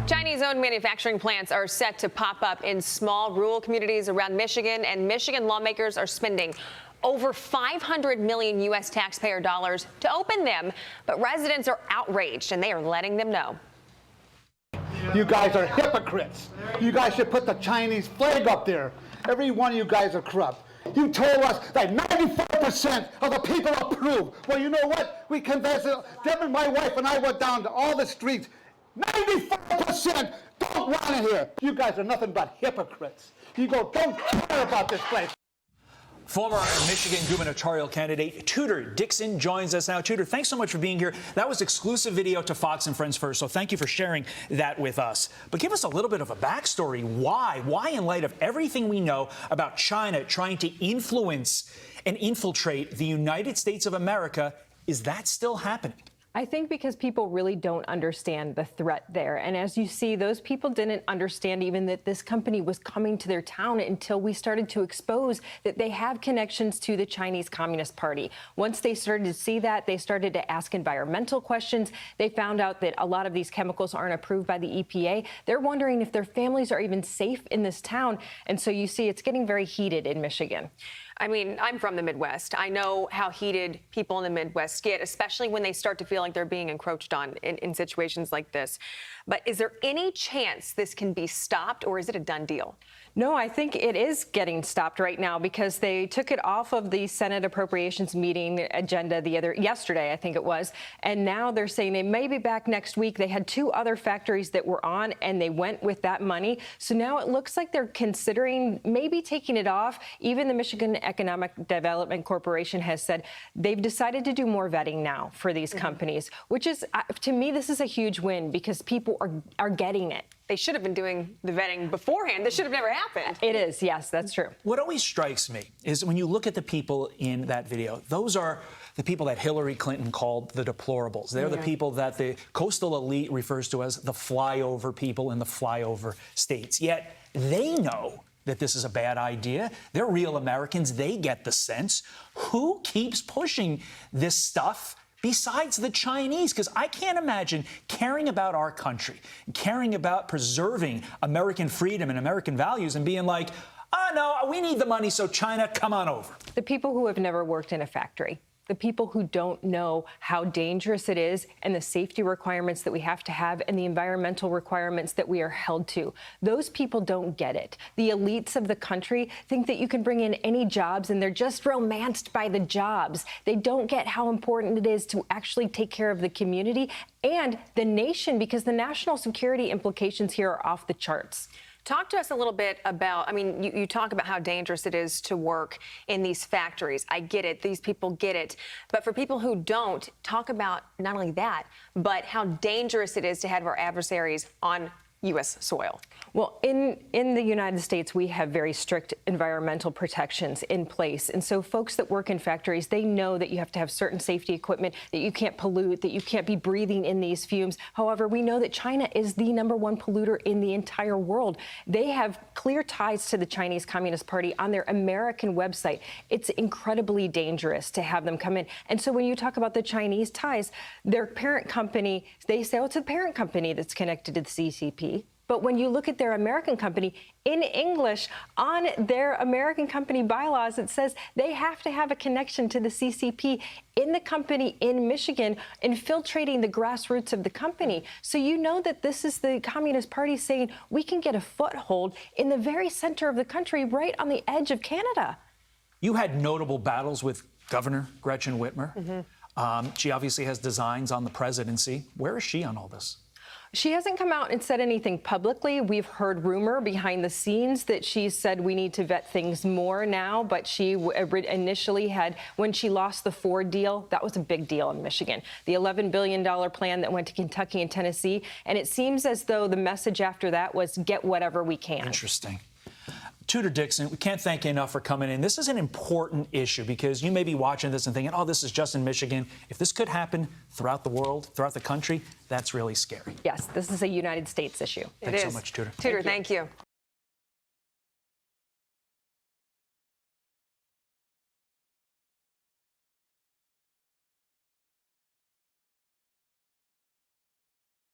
Chinese-owned manufacturing plants are set to pop up in small rural communities around Michigan, and Michigan lawmakers are spending over $500 million U.S. taxpayer dollars to open them. But residents are outraged, and they are letting them know. You guys are hypocrites. You guys should put the Chinese flag up there. Every one of you guys are corrupt. You told us that 95% of the people approve. Well, you know what? We convinced Deb and my wife and I went down to all the streets. 95% don't want to hear. You guys are nothing but hypocrites. You don't care about this place. Former Michigan gubernatorial candidate Tudor Dixon joins us now. Tudor, thanks so much for being here. That was exclusive video to Fox and Friends First, so thank you for sharing that with us. But give us a little bit of a backstory. Why? Why, in light of everything we know about China trying to influence and infiltrate the United States of America, is that still happening? I think because people really don't understand the threat there. And as you see, those people didn't understand even that this company was coming to their town until we started to expose that they have connections to the Chinese Communist Party. Once they started to see that, they started to ask environmental questions. They found out that a lot of these chemicals aren't approved by the EPA. They're wondering if their families are even safe in this town. And so you see it's getting very heated in Michigan. I mean, I'm from the Midwest. I know how heated people in the Midwest get, especially when they start to feel like they're being encroached on in situations like this. But is there any chance this can be stopped, or is it a done deal? No, I think it is getting stopped right now because they took it off of the Senate Appropriations meeting agenda yesterday, I think it was. And now they're saying they may be back next week. They had two other factories that were on, and they went with that money. So now it looks like they're considering maybe taking it off. Even the Michigan Economic Development Corporation has said they've decided to do more vetting now for these companies, which is, to me, this is a huge win because people are getting it. They should have been doing the vetting beforehand. This should have never happened. It is, yes, that's true. What always strikes me is when you look at the people in that video, those are the people that Hillary Clinton called the deplorables. They're the people that the coastal elite refers to as the flyover people in the flyover states. Yet they know that this is a bad idea. They're real Americans. They get the sense. Who keeps pushing this stuff besides the Chinese? Because I can't imagine caring about our country, caring about preserving American freedom and American values and being like, oh, no, we need the money, so China, come on over. The people who have never worked in a factory, the people who don't know how dangerous it is and the safety requirements that we have to have and the environmental requirements that we are held to. Those people don't get it. The elites of the country think that you can bring in any jobs and they're just romanced by the jobs. They don't get how important it is to actually take care of the community and the nation, because the national security implications here are off the charts. Talk to us a little bit about, I mean, you talk about how dangerous it is to work in these factories. I get it. These people get it. But for people who don't, talk about not only that, but how dangerous it is to have our adversaries on U.S. soil. Well, in the United States, we have very strict environmental protections in place. And so folks that work in factories, they know that you have to have certain safety equipment, that you can't pollute, that you can't be breathing in these fumes. However, we know that China is the #1 polluter in the entire world. They have clear ties to the Chinese Communist Party on their American website. It's incredibly dangerous to have them come in. And so when you talk about the Chinese ties, their parent company, they say, oh, it's a parent company that's connected to the CCP. But when you look at their American company, in English, on their American company bylaws, it says they have to have a connection to the CCP in the company in Michigan, infiltrating the grassroots of the company. So you know that this is the Communist Party saying we can get a foothold in the very center of the country, right on the edge of Canada. You had notable battles with Governor Gretchen Whitmer. She obviously has designs on the presidency. Where is she on all this? She hasn't come out and said anything publicly. We've heard rumor behind the scenes that she said we need to vet things more now, but she initially had, when she lost the Ford deal, that was a big deal in Michigan, the $11 billion plan that went to Kentucky and Tennessee, and it seems as though the message after that was get whatever we can. Interesting. Tudor Dixon, we can't thank you enough for coming in. This is an important issue because you may be watching this and thinking, oh, this is just in Michigan. If this could happen throughout the world, throughout the country, that's really scary. Yes, this is a United States issue. Thanks so much, Tudor. Tudor, thank you.